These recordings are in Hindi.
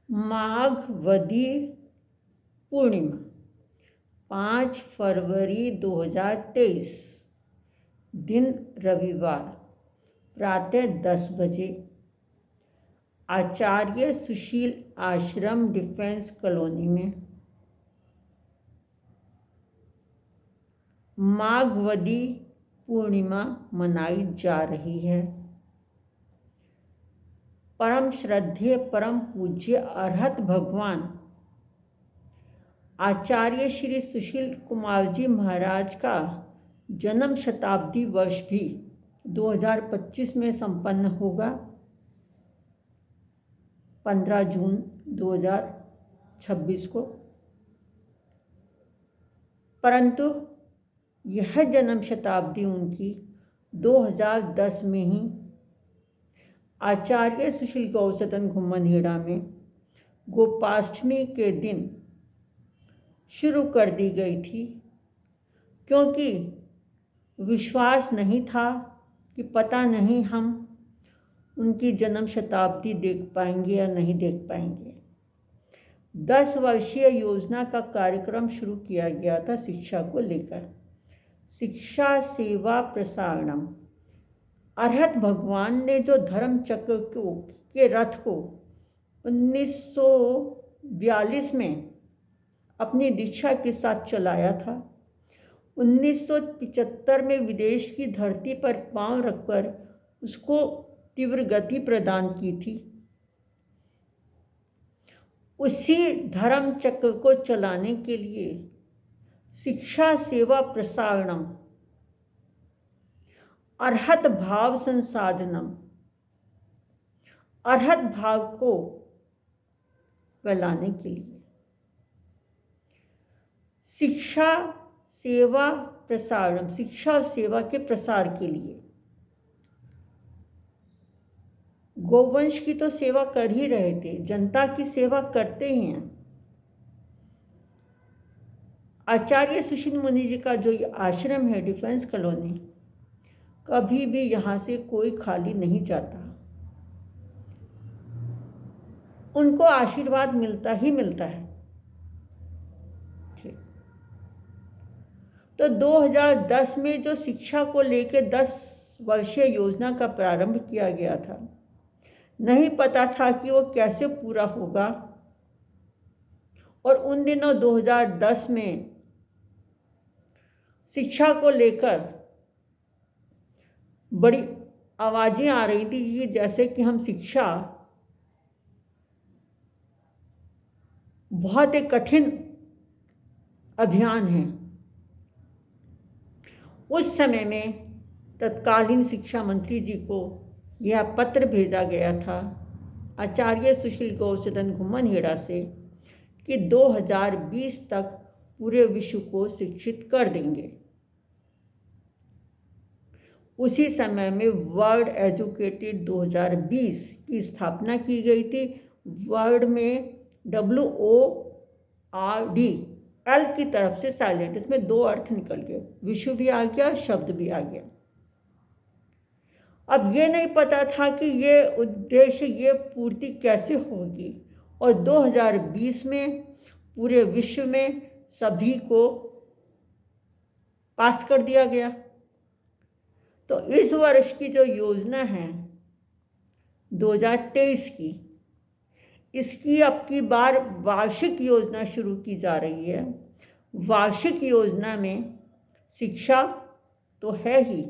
माघवदी पूर्णिमा 5 फरवरी 2023, दिन रविवार, प्रातः 10 बजे, आचार्य सुशील आश्रम डिफेंस कॉलोनी में माघवदी पूर्णिमा मनाई जा रही है। परम श्रद्धेय परम पूज्य अरहत भगवान आचार्य श्री सुशील कुमार जी महाराज का जन्म शताब्दी वर्ष भी 2025 में संपन्न होगा, 15 जून 2026 को। परंतु यह जन्म शताब्दी उनकी 2010 में ही आचार्य सुशील गौसदन घुम्मनहेड़ा में गोपाष्टमी के दिन शुरू कर दी गई थी, क्योंकि विश्वास नहीं था कि पता नहीं हम उनकी जन्म शताब्दी देख पाएंगे या नहीं देख पाएंगे। 10 वर्षीय योजना का कार्यक्रम शुरू किया गया था शिक्षा को लेकर, शिक्षा सेवा प्रसारणम। अरहत भगवान ने जो धर्म चक्र के रथ को 1942 में अपनी दीक्षा के साथ चलाया था, 1975 में विदेश की धरती पर पांव रखकर उसको तीव्र गति प्रदान की थी, उसी धर्म चक्र को चलाने के लिए शिक्षा सेवा प्रसारणम, अरहत भाव संसाधनम, अरहत भाव को फैलाने के लिए शिक्षा सेवा प्रसारणम, शिक्षा और सेवा के प्रसार के लिए। गोवंश की तो सेवा कर ही रहे थे, जनता की सेवा करते ही हैं। आचार्य सुशील मुनि जी का जो आश्रम है डिफेंस कॉलोनी, कभी भी यहाँ से कोई खाली नहीं जाता, उनको आशीर्वाद मिलता ही मिलता है। तो 2010 में जो शिक्षा को लेकर 10 वर्षीय योजना का प्रारंभ किया गया था, नहीं पता था कि वो कैसे पूरा होगा। और उन दिनों 2010 में शिक्षा को लेकर बड़ी आवाज़ें आ रही थी कि जैसे कि हम शिक्षा बहुत एक कठिन अभियान है। उस समय में तत्कालीन शिक्षा मंत्री जी को यह पत्र भेजा गया था आचार्य सुशील गौसदन घुम्मनहेड़ा से कि 2020 तक पूरे विश्व को शिक्षित कर देंगे। उसी समय में वर्ल्ड एजुकेटेड 2020 की स्थापना की गई थी। वर्ल्ड में WORD एल की तरफ से साइलेंट, इसमें 2 अर्थ निकल गए, विश्व भी आ गया, शब्द भी आ गया। अब ये नहीं पता था कि ये उद्देश्य, ये पूर्ति कैसे होगी, और 2020 में पूरे विश्व में सभी को पास कर दिया गया। तो इस वर्ष की जो योजना है 2023 की, इसकी अब की बार वार्षिक योजना शुरू की जा रही है। वार्षिक योजना में शिक्षा तो है ही,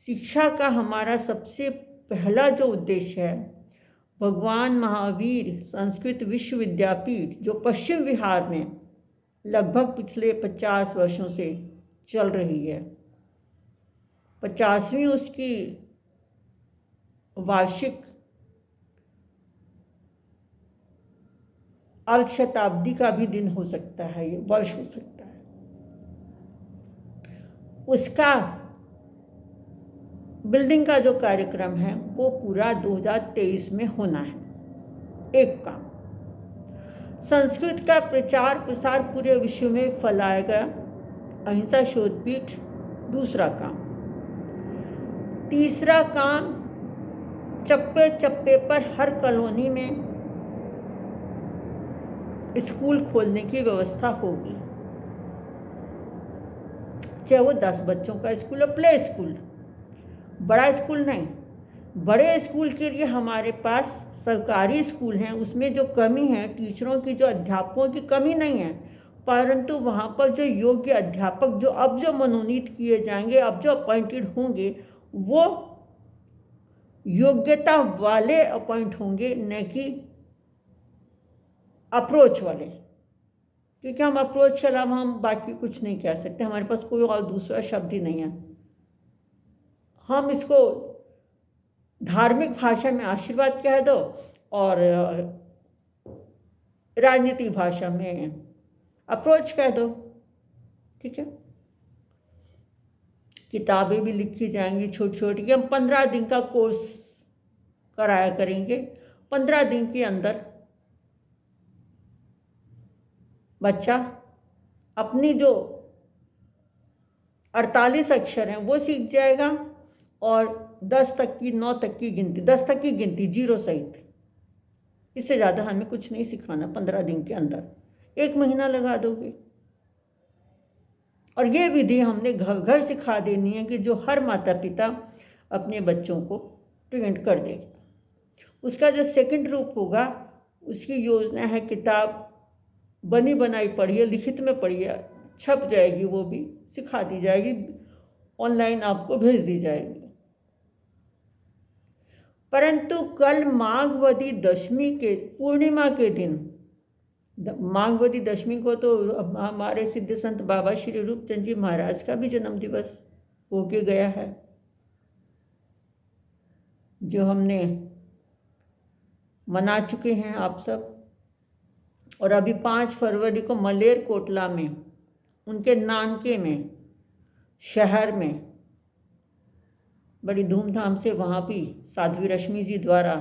शिक्षा का हमारा सबसे पहला जो उद्देश्य है, भगवान महावीर संस्कृत विश्वविद्यापीठ जो पश्चिम बिहार में लगभग पिछले 50 वर्षों से चल रही है, 50वीं उसकी वार्षिक अर्ध शताब्दी का भी दिन हो सकता है, ये वर्ष हो सकता है। उसका बिल्डिंग का जो कार्यक्रम है वो पूरा 2023 में होना है। एक काम, संस्कृत का प्रचार प्रसार पूरे विश्व में फैलाएगा अहिंसा शोधपीठ, दूसरा काम। तीसरा काम, चप्पे चप्पे पर हर कॉलोनी में स्कूल खोलने की व्यवस्था होगी, चाहे वो 10 बच्चों का स्कूल हो, प्ले स्कूल, बड़ा स्कूल नहीं। बड़े स्कूल के लिए हमारे पास सरकारी स्कूल हैं, उसमें जो कमी है टीचरों की, जो अध्यापकों की कमी नहीं है, परंतु वहाँ पर जो योग्य अध्यापक जो मनोनीत किए जाएंगे, अब जो अपॉइंटेड होंगे, वो योग्यता वाले अपॉइंट होंगे, न कि अप्रोच वाले। क्योंकि हम अप्रोच के अलावा हम बाकी कुछ नहीं कह सकते, हमारे पास कोई और दूसरा शब्द ही नहीं है। हम इसको धार्मिक भाषा में आशीर्वाद कह दो और राजनीतिक भाषा में अप्रोच कह दो, ठीक है। किताबें भी लिखी जाएंगी छोटी छोटी। हम 15 दिन का कोर्स कराया करेंगे। 15 दिन के अंदर बच्चा अपनी जो 48 अक्षर हैं वो सीख जाएगा और 10 तक की, 9 तक की गिनती, 10 तक की गिनती जीरो सहित। इससे ज़्यादा हमें कुछ नहीं सिखाना 15 दिन के अंदर। 1 महीना लगा दोगे। और ये विधि हमने घर घर सिखा देनी है कि जो हर माता पिता अपने बच्चों को ट्रेंड कर देगा। उसका जो सेकंड रूप होगा, उसकी योजना है किताब बनी बनाई पढ़िए, लिखित में पढ़िए, छप जाएगी, वो भी सिखा दी जाएगी, ऑनलाइन आपको भेज दी जाएगी। परंतु कल माघवती दशमी के पूर्णिमा के दिन, माघवती दशमी को तो हमारे सिद्ध संत बाबा श्री रूपचंद जी महाराज का भी जन्म दिवस होके गया है, जो हमने मना चुके हैं आप सब। और अभी 5 फरवरी को मलेरकोटला में, उनके नानके में, शहर में बड़ी धूमधाम से वहाँ भी साध्वी रश्मि जी द्वारा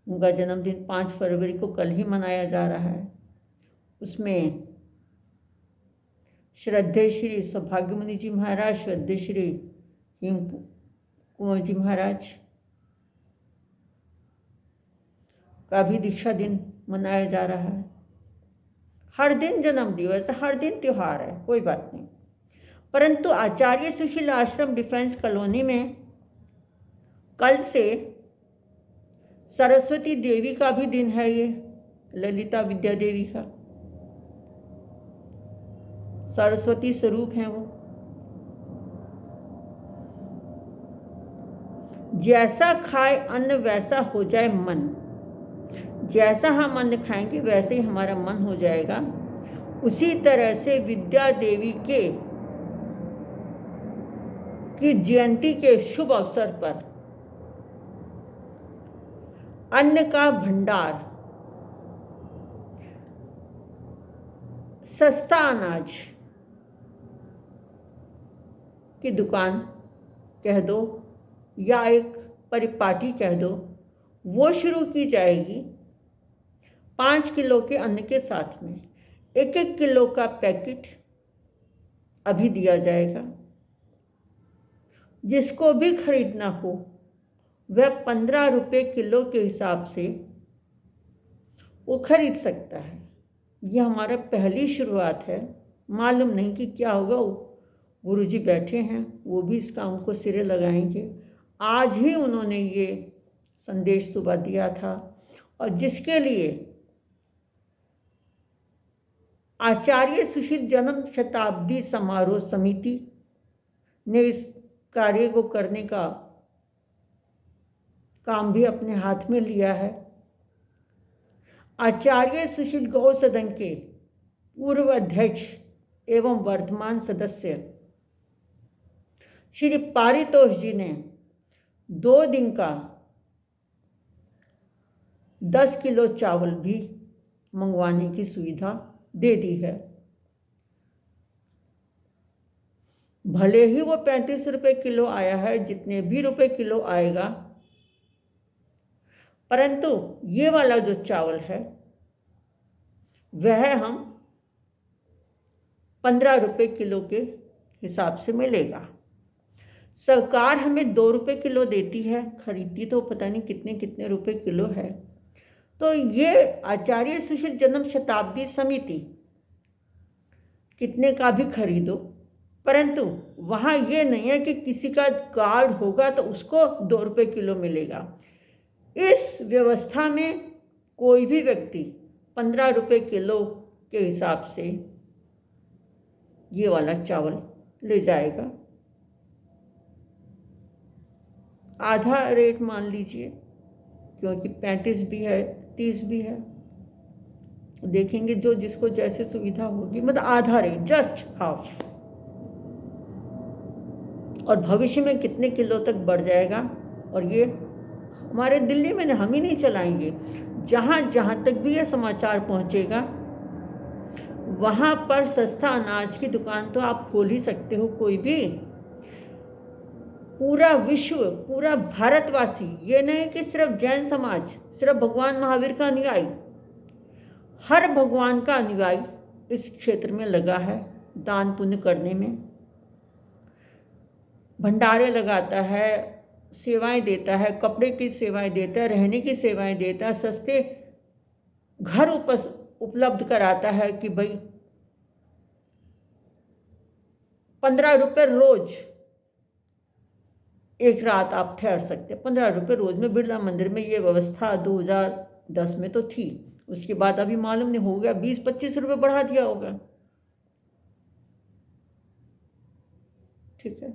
उनका जन्मदिन 5 फरवरी को कल ही मनाया जा रहा है। उसमें श्रद्धेय श्री सौभाग्यमुनि जी महाराज, श्रद्धेय श्री हेम कुंवर जी महाराज का भी दीक्षा दिन मनाया जा रहा है। हर दिन जन्म दिवस, हर दिन त्योहार है, कोई बात नहीं। परंतु आचार्य सुशील आश्रम डिफेंस कॉलोनी में कल से सरस्वती देवी का भी दिन है। ये ललिता विद्या देवी का सरस्वती स्वरूप है वो। जैसा खाए अन्न वैसा हो जाए मन। जैसा हम अन्न खाएंगे वैसे ही हमारा मन हो जाएगा। उसी तरह से विद्या देवी की जयंती के शुभ अवसर पर अन्न का भंडार, सस्ता अनाज की दुकान कह दो या एक परिपाटी कह दो, वो शुरू की जाएगी। 5 किलो के अन्न के साथ में 1-1 किलो का पैकेट अभी दिया जाएगा। जिसको भी खरीदना हो वह 15 रुपये किलो के हिसाब से वो खरीद सकता है। यह हमारा पहली शुरुआत है, मालूम नहीं कि क्या होगा। गुरु जी बैठे हैं, वो भी इस काम को सिरे लगाएंगे। आज ही उन्होंने ये संदेश सुबह दिया था, और जिसके लिए आचार्य सुशील जन्म शताब्दी समारोह समिति ने इस कार्य को करने का काम भी अपने हाथ में लिया है। आचार्य सुशील गौ सदन के पूर्व अध्यक्ष एवं वर्तमान सदस्य श्री पारितोष जी ने 2 दिन का 10 किलो चावल भी मंगवाने की सुविधा दे दी है। भले ही वो 35 रुपये किलो आया है, जितने भी रुपये किलो आएगा, परंतु ये वाला जो चावल है वह हम 15 रुपये किलो के हिसाब से मिलेगा। सरकार हमें 2 रुपये किलो देती है, खरीदती तो पता नहीं कितने कितने रुपये किलो है। तो ये आचार्य सुशील जन्म शताब्दी समिति कितने का भी खरीदो, परंतु वहाँ ये नहीं है कि किसी का कार्ड होगा तो उसको 2 रुपये किलो मिलेगा। इस व्यवस्था में कोई भी व्यक्ति 15 रुपये किलो के हिसाब से ये वाला चावल ले जाएगा। आधा रेट मान लीजिए, क्योंकि 35 भी है 30 भी है, देखेंगे जो जिसको जैसे सुविधा होगी, मतलब आधा रेट, जस्ट हाफ। और भविष्य में कितने किलो तक बढ़ जाएगा। और ये हमारे दिल्ली में हम ही नहीं चलाएंगे, जहाँ जहाँ तक भी ये समाचार पहुँचेगा वहाँ पर सस्ता अनाज की दुकान तो आप खोल ही सकते हो। कोई भी, पूरा विश्व, पूरा भारतवासी, ये नहीं कि सिर्फ जैन समाज, सिर्फ भगवान महावीर का अनुयायी, हर भगवान का अनुयायी इस क्षेत्र में लगा है दान पुण्य करने में, भंडारे लगाता है, सेवाएं देता है, कपड़े की सेवाएं देता है, रहने की सेवाएं देता है, सस्ते घर उपलब्ध कराता है कि भाई 15 रुपये रोज एक रात आप ठहर सकते हैं। 15 रुपये रोज में बिरला मंदिर में ये व्यवस्था 2010 में तो थी, उसके बाद अभी मालूम नहीं हो गया 20-25 रुपये बढ़ा दिया होगा। ठीक है,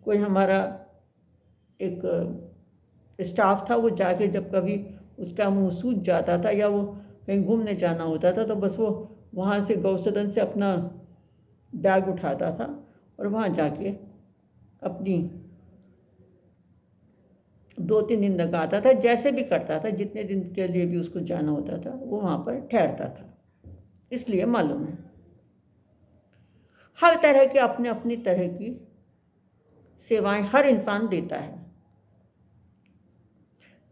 कोई हमारा एक स्टाफ था, वो जाके जब कभी उसका मुंह सूज जाता था या वो कहीं घूमने जाना होता था तो बस वो वहाँ से गौसदन से अपना बैग उठाता था और वहाँ जाके अपनी 2-3 दिन लगाता था, जैसे भी करता था, जितने दिन के लिए भी उसको जाना होता था वो वहाँ पर ठहरता था। इसलिए मालूम है हर तरह की अपने अपनी तरह की सेवाएं हर इंसान देता है।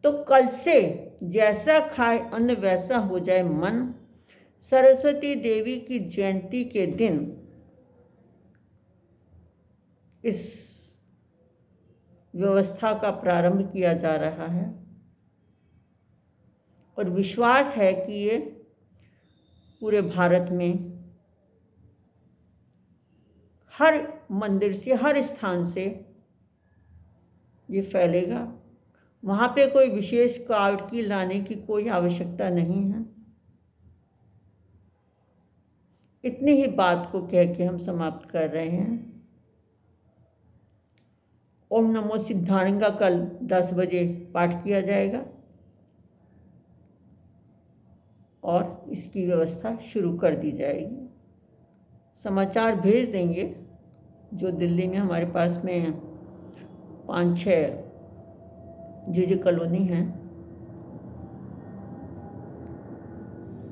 तो कल से जैसा खाए अन्न वैसा हो जाए मन। सरस्वती देवी की जयंती के दिन इस व्यवस्था का प्रारंभ किया जा रहा है और विश्वास है कि ये पूरे भारत में हर मंदिर से, हर स्थान से ये फैलेगा। वहाँ पे कोई विशेष कार्ड की लाने की कोई आवश्यकता नहीं है। इतनी ही बात को कह के हम समाप्त कर रहे हैं। ओम नमो सिद्धारंगा कल 10 बजे पाठ किया जाएगा और इसकी व्यवस्था शुरू कर दी जाएगी। समाचार भेज देंगे। जो दिल्ली में हमारे पास में 5-6 जो कॉलोनी हैं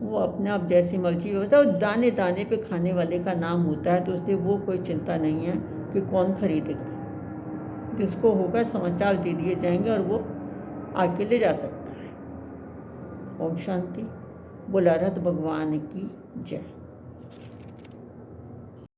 वो अपने आप जैसी मर्जी होता है, दाने दाने पे खाने वाले का नाम होता है, तो उससे वो कोई चिंता नहीं है कि कौन खरीदेगा। जिसको होगा समाचार दे दिए जाएंगे और वो आके ले जा सकता है। ओम शांति। बोला रथ भगवान की जय।